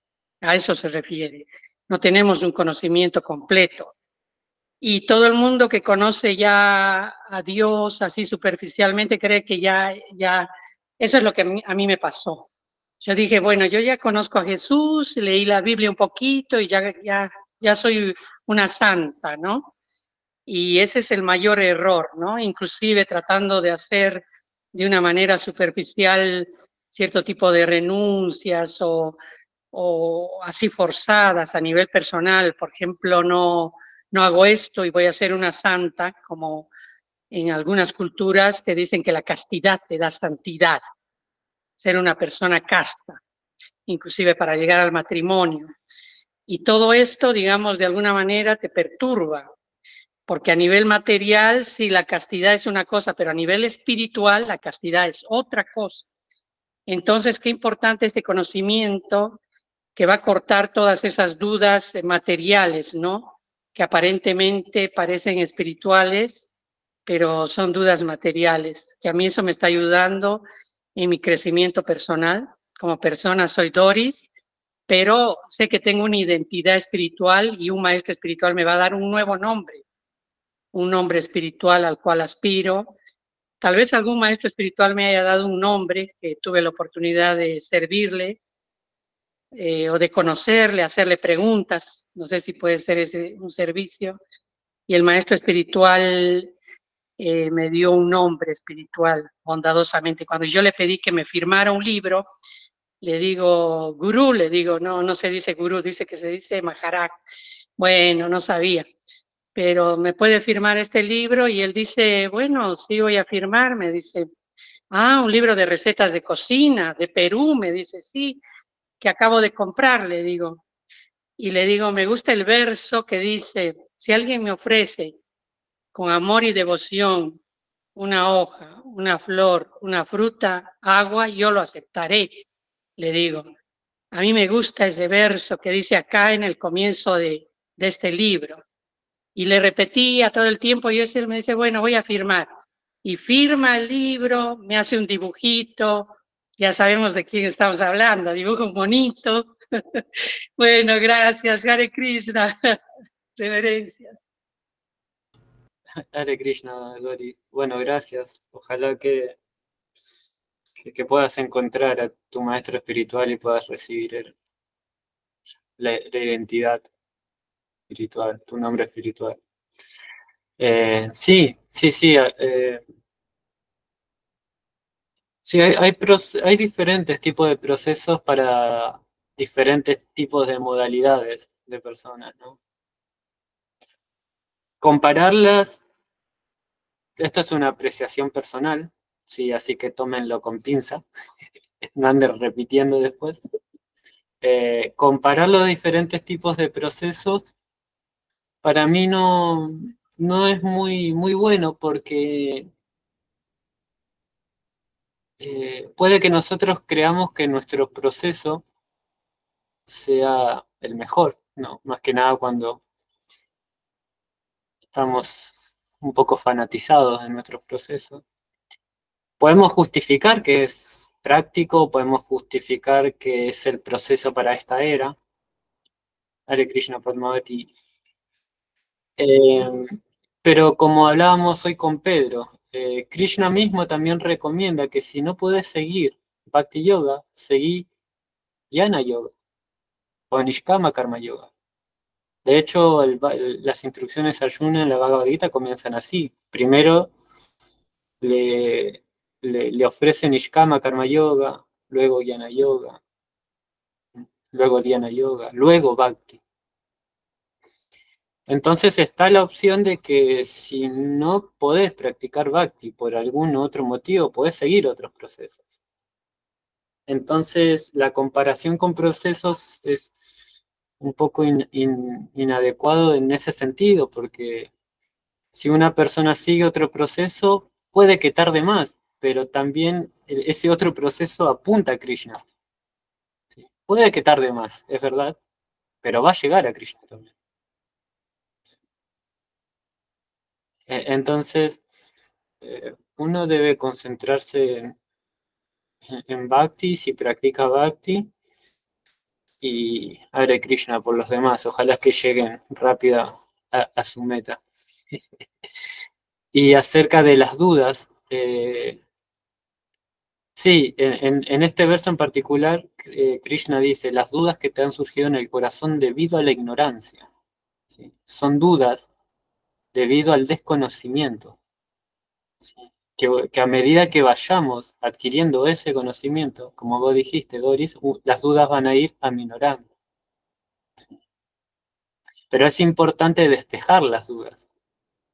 A eso se refiere. No tenemos un conocimiento completo. Y todo el mundo que conoce ya a Dios así superficialmente cree que ya eso es lo que a mí me pasó. Yo dije, bueno, yo ya conozco a Jesús, leí la Biblia un poquito y ya soy una santa, ¿no? Y ese es el mayor error, ¿no? Inclusive tratando de hacer de una manera superficial cierto tipo de renuncias o así forzadas a nivel personal. Por ejemplo, no hago esto y voy a ser una santa, como en algunas culturas te dicen que la castidad te da santidad, ser una persona casta, inclusive para llegar al matrimonio. Y todo esto, digamos, de alguna manera te perturba, porque a nivel material sí, la castidad es una cosa, pero a nivel espiritual la castidad es otra cosa. Entonces, qué importante este conocimiento que va a cortar todas esas dudas materiales, ¿no? Que aparentemente parecen espirituales, pero son dudas materiales, que a mí eso me está ayudando en mi crecimiento personal. Como persona soy Doris, pero sé que tengo una identidad espiritual y un maestro espiritual me va a dar un nuevo nombre, un nombre espiritual al cual aspiro. Tal vez algún maestro espiritual me haya dado un nombre que tuve la oportunidad de servirle o de conocerle, hacerle preguntas. No sé si puede ser ese un servicio. Y el maestro espiritual me dio un nombre espiritual bondadosamente. Cuando yo le pedí que me firmara un libro, le digo gurú, le digo, no se dice gurú, dice que se dice Maharaj. Bueno, no sabía, pero me puede firmar este libro, y él dice, bueno, sí voy a firmar, me dice, un libro de recetas de cocina, de Perú, me dice, sí, que acabo de comprar, le digo. Y le digo, me gusta el verso que dice, si alguien me ofrece con amor y devoción una hoja, una flor, una fruta, agua, yo lo aceptaré, le digo. A mí me gusta ese verso que dice acá en el comienzo de este libro. Y le repetía todo el tiempo, y él me dice, bueno, voy a firmar. Y firma el libro, me hace un dibujito, ya sabemos de quién estamos hablando, dibujo bonito. Bueno, gracias, Hare Krishna, reverencias. Hare Krishna, Doris. Bueno, gracias. Ojalá que puedas encontrar a tu maestro espiritual y puedas recibir la identidad espiritual, tu nombre espiritual. Sí. Sí, hay diferentes tipos de procesos para diferentes tipos de modalidades de personas, ¿no? Compararlas, esto es una apreciación personal, sí, así que tómenlo con pinza, no anden repitiendo después. Comparar los diferentes tipos de procesos para mí no es muy bueno, porque puede que nosotros creamos que nuestro proceso sea el mejor, ¿no? Más que nada cuando estamos un poco fanatizados en nuestros procesos. Podemos justificar que es práctico, podemos justificar que es el proceso para esta era. Hare Krishna Padmavati. Pero como hablábamos hoy con Pedro, Krishna mismo también recomienda que si no puedes seguir Bhakti Yoga, seguí Jnana Yoga o Nishkama Karma Yoga. De hecho, las instrucciones a Arjuna en la Bhagavad Gita comienzan así. Primero le ofrece Nishkama Karma Yoga, luego Jnana Yoga, luego Dhyana Yoga, luego Bhakti. Entonces está la opción de que si no podés practicar Bhakti por algún otro motivo, podés seguir otros procesos. Entonces la comparación con procesos es un poco inadecuado en ese sentido, porque si una persona sigue otro proceso, puede que tarde más, pero también ese otro proceso apunta a Krishna. ¿Sí? Puede que tarde más, es verdad, pero va a llegar a Krishna también. Entonces, uno debe concentrarse en Bhakti, si practica Bhakti, y Hare Krishna por los demás. Ojalá que lleguen rápido a su meta. Y acerca de las dudas, sí, en este verso en particular, Krishna dice, las dudas que te han surgido en el corazón debido a la ignorancia. ¿Sí? Son dudas debido al desconocimiento. ¿Sí? Que a medida que vayamos adquiriendo ese conocimiento, como vos dijiste, Doris, las dudas van a ir aminorando. ¿Sí? Pero es importante despejar las dudas,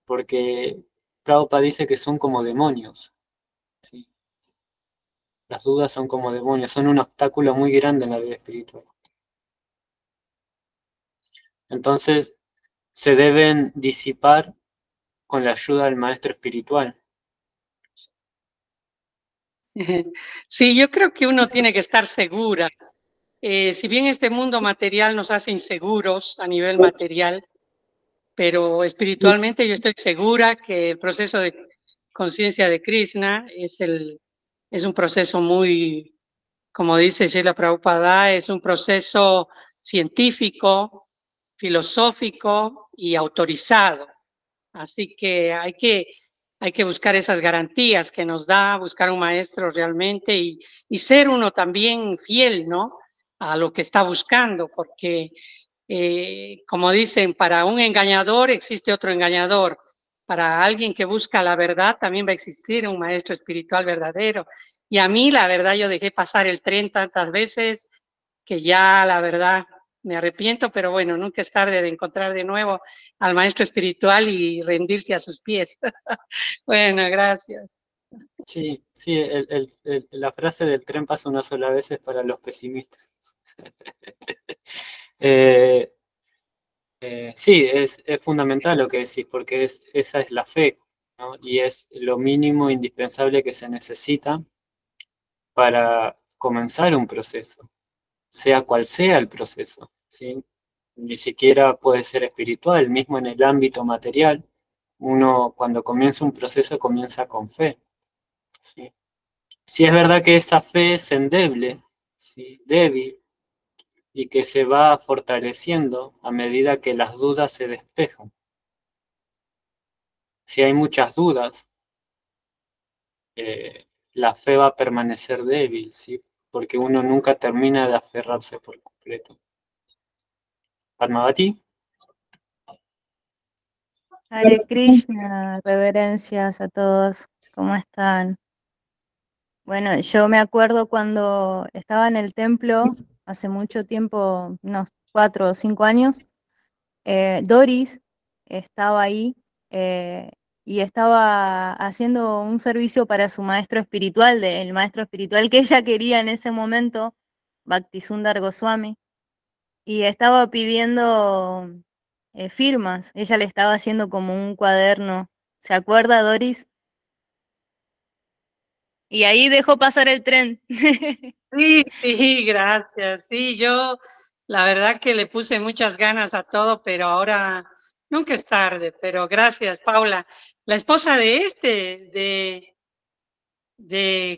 porque Prabhupada dice que son como demonios. ¿Sí? Las dudas son como demonios, son un obstáculo muy grande en la vida espiritual. Entonces, se deben disipar con la ayuda del maestro espiritual. Sí, yo creo que uno tiene que estar segura. Si bien este mundo material nos hace inseguros a nivel material, pero espiritualmente yo estoy segura que el proceso de conciencia de Krishna es un proceso muy, como dice Srila Prabhupada, es un proceso científico, filosófico y autorizado. Así que hay que buscar esas garantías que nos da, buscar un maestro realmente y ser uno también fiel, ¿no? a lo que está buscando, porque como dicen, para un engañador existe otro engañador. Para alguien que busca la verdad también va a existir un maestro espiritual verdadero. Y a mí, la verdad, yo dejé pasar el tren tantas veces que ya, la verdad, me arrepiento, pero bueno, nunca es tarde de encontrar de nuevo al maestro espiritual y rendirse a sus pies. Bueno, gracias. Sí, sí, la frase del tren pasa una sola vez es para los pesimistas. Sí, es fundamental lo que decís, porque esa es la fe, ¿no? Y es lo mínimo indispensable que se necesita para comenzar un proceso, sea cual sea el proceso, ¿sí? Ni siquiera puede ser espiritual, mismo en el ámbito material. Uno cuando comienza un proceso comienza con fe, ¿sí? Si es verdad que esa fe es endeble, ¿sí? Débil, y que se va fortaleciendo a medida que las dudas se despejan. Si hay muchas dudas, la fe va a permanecer débil, ¿sí? Porque uno nunca termina de aferrarse por completo. Padmavati. Hare Krishna, reverencias a todos, ¿cómo están? Bueno, yo me acuerdo cuando estaba en el templo, hace mucho tiempo, unos 4 o 5 años, Doris estaba ahí y estaba haciendo un servicio para su maestro espiritual, el maestro espiritual que ella quería en ese momento, Bhaktisundar Goswami, y estaba pidiendo firmas. Ella le estaba haciendo como un cuaderno. ¿Se acuerda, Doris? Y ahí dejó pasar el tren. Sí, sí, gracias. Sí, yo la verdad que le puse muchas ganas a todo, pero ahora nunca es tarde. Pero gracias, Paula. La esposa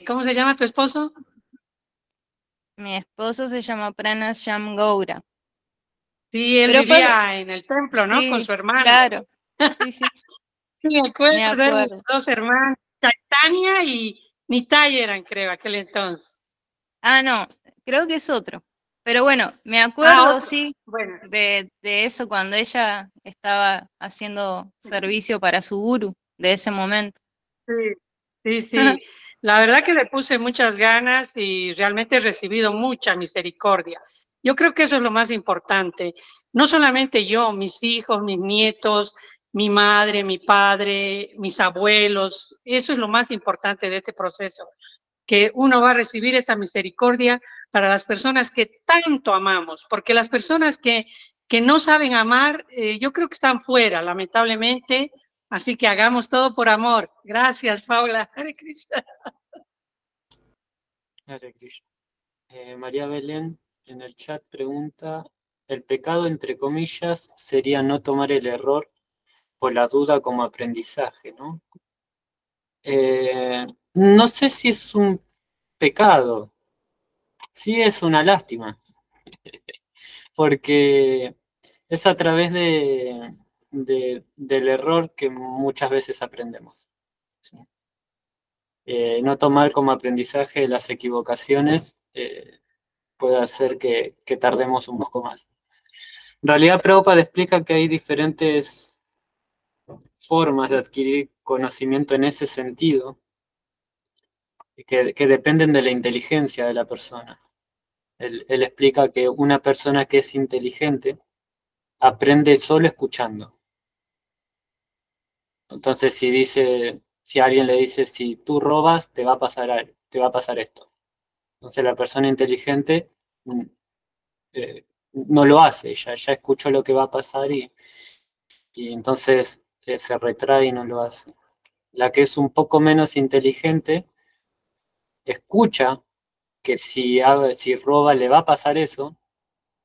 ¿cómo se llama tu esposo? Mi esposo se llama Prana Sham Goura. Sí, él Pero fue, vivía en el templo, ¿no? Con sí, su hermano. claro, sí, sí, Sí, me me acuerdo, eran acuerdo. dos hermanos, Caitania y Nitai eran, creo, aquel entonces. Ah, no, creo que es otro. Pero bueno, me Ah, acuerdo, otro. sí, Bueno, de eso cuando ella estaba haciendo servicio para su guru de ese momento. sí, sí, sí. La verdad que le puse muchas ganas y realmente he recibido mucha misericordia. Yo creo que eso es lo más importante. No solamente yo, mis hijos, mis nietos, mi madre, mi padre, mis abuelos. Eso es lo más importante de este proceso, que uno va a recibir esa misericordia para las personas que tanto amamos, porque las personas que no saben amar, yo creo que están fuera, lamentablemente. Así que hagamos todo por amor. Gracias, Paula. Hare Krishna. Hare Krishna. María Belén en el chat pregunta, el pecado entre comillas sería no tomar el error por la duda como aprendizaje, ¿no? No sé si es un pecado, sí es una lástima, porque es a través del error que muchas veces aprendemos, ¿sí? No tomar como aprendizaje las equivocaciones puede hacer que tardemos un poco más. En realidad, Prabhupada explica que hay diferentes formas de adquirir conocimiento en ese sentido, que dependen de la inteligencia de la persona. Él explica que una persona que es inteligente aprende solo escuchando. Entonces, si alguien le dice, si tú robas, te va a pasar esto. Entonces, la persona inteligente no lo hace, ya escuchó lo que va a pasar y entonces se retrae y no lo hace. La que es un poco menos inteligente escucha que si roba le va a pasar eso,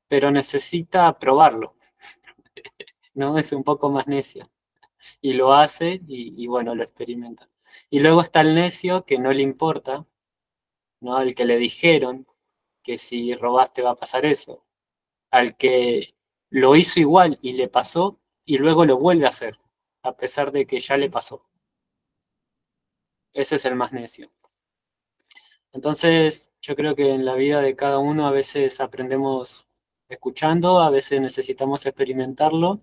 pero necesita probarlo, ¿no? Es un poco más necia. Y lo hace y bueno, lo experimenta. Y luego está el necio que no le importa, ¿no? Al que le dijeron que si robaste va a pasar eso. Al que lo hizo igual y le pasó y luego lo vuelve a hacer, a pesar de que ya le pasó. Ese es el más necio. Entonces, yo creo que en la vida de cada uno a veces aprendemos escuchando, a veces necesitamos experimentarlo,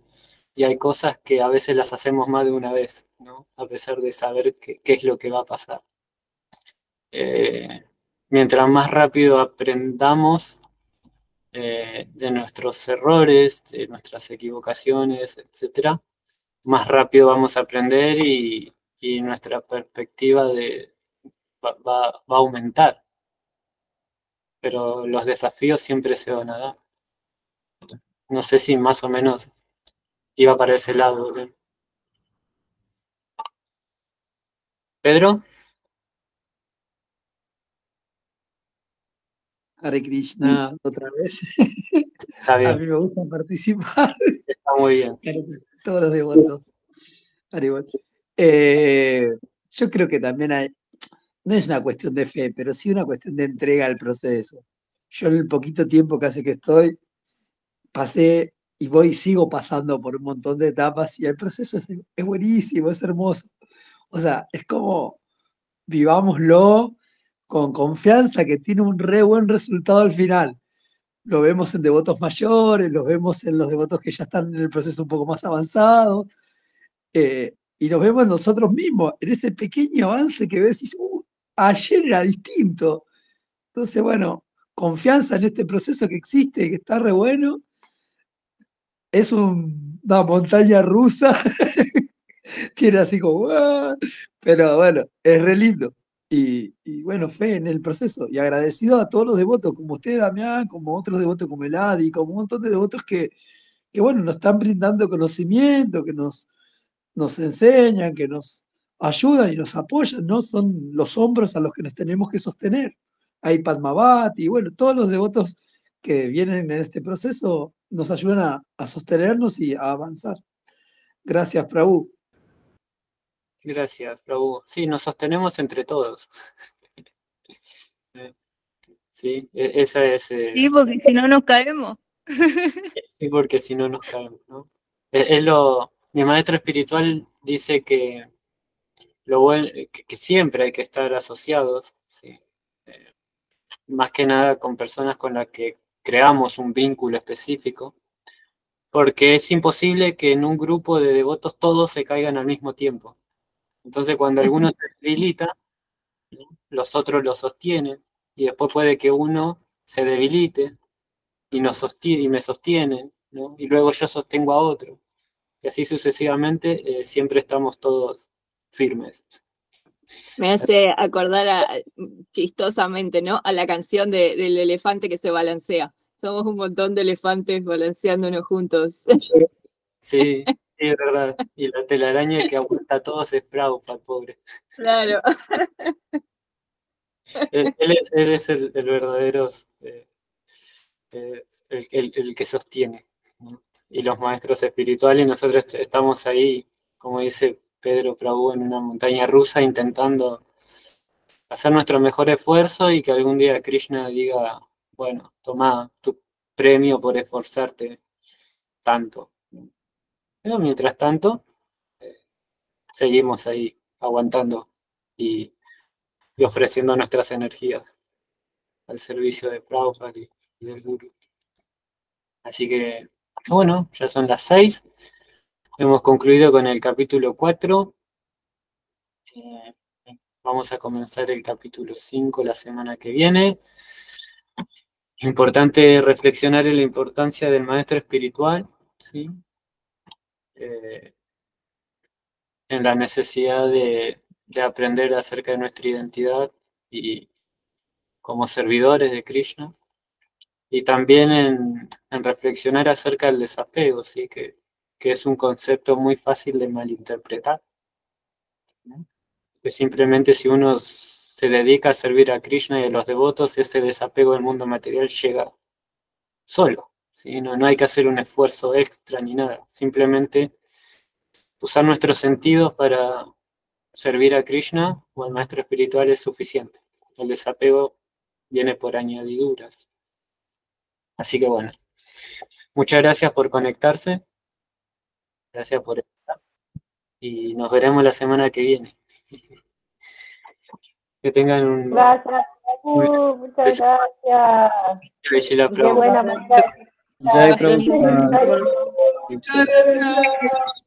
y hay cosas que a veces las hacemos más de una vez, ¿no? A pesar de saber qué es lo que va a pasar. Mientras más rápido aprendamos de nuestros errores, de nuestras equivocaciones, etcétera, más rápido vamos a aprender y nuestra perspectiva va a aumentar. Pero los desafíos siempre se van a dar. No sé si más o menos iba para ese lado. ¿Pedro? Hare Krishna, otra vez. Está A bien, mí me gusta participar. está muy bien. Todos los devotos. Hare Bol. Yo creo que también no es una cuestión de fe, pero sí una cuestión de entrega al proceso. Yo en el poquito tiempo que hace que estoy, pasé y sigo pasando por un montón de etapas y el proceso es buenísimo, es hermoso. O sea, es como vivámoslo con confianza que tiene un re buen resultado al final. Lo vemos en devotos mayores, lo vemos en los devotos que ya están en el proceso un poco más avanzado, y nos vemos nosotros mismos, en ese pequeño avance que ves y dices, ayer era distinto. Entonces, bueno, confianza en este proceso que existe, que está re bueno. Es una montaña rusa, tiene así como, ¡ah! Pero bueno, es re lindo. Y bueno, fe en el proceso. Y agradecido a todos los devotos, como usted, Damián, como otros devotos como el Adi, como un montón de devotos que bueno, nos están brindando conocimiento, que nos enseñan, que nos ayudan y nos apoyan, ¿no? Son los hombros a los que nos tenemos que sostener. Hay Padmavati, bueno, todos los devotos que vienen en este proceso nos ayudan a sostenernos y a avanzar. Gracias, Prabhu. Gracias, Prabhu. Sí, nos sostenemos entre todos. Sí, esa es... Sí, porque si no nos caemos. Sí, porque si no nos caemos, ¿no? Mi maestro espiritual dice que lo bueno, que siempre hay que estar asociados, ¿sí? Eh, Más que nada con personas con las que creamos un vínculo específico, porque es imposible que en un grupo de devotos todos se caigan al mismo tiempo. Entonces, cuando alguno se debilita, los otros lo sostienen, y después puede que uno se debilite y me sostienen, ¿no? Y luego yo sostengo a otro. Y así sucesivamente, siempre estamos todos firmes. Me hace acordar chistosamente, ¿no? A la canción del elefante que se balancea. Somos un montón de elefantes balanceándonos juntos. Sí, es verdad. Y la telaraña que aguanta a todos es Prabhupada, pobre. Claro. Él es el verdadero, el que sostiene, ¿no? Y los maestros espirituales, nosotros estamos ahí, como dice Pedro Prabhu, en una montaña rusa intentando hacer nuestro mejor esfuerzo y que algún día Krishna diga, bueno, toma tu premio por esforzarte tanto. Pero mientras tanto, seguimos ahí aguantando y ofreciendo nuestras energías al servicio de Prabhupada y del Guru. Así que, bueno, ya son las 6. Hemos concluido con el capítulo 4. Vamos a comenzar el capítulo 5 la semana que viene. Importante reflexionar en la importancia del maestro espiritual, ¿sí? En la necesidad de aprender acerca de nuestra identidad y como servidores de Krishna. Y también en reflexionar acerca del desapego, ¿sí? Que es un concepto muy fácil de malinterpretar, ¿no? Que simplemente si uno se dedica a servir a Krishna y a los devotos, ese desapego del mundo material llega solo, ¿sí? No hay que hacer un esfuerzo extra ni nada, simplemente usar nuestros sentidos para servir a Krishna o al maestro espiritual es suficiente. El desapego viene por añadiduras. Así que bueno, muchas gracias por conectarse, gracias por estar y nos veremos la semana que viene. Que tengan un... Gracias. Muchas gracias. Jai Qué buena manera de Jai Prabhupada. Jai Prabhupada. Muchas gracias.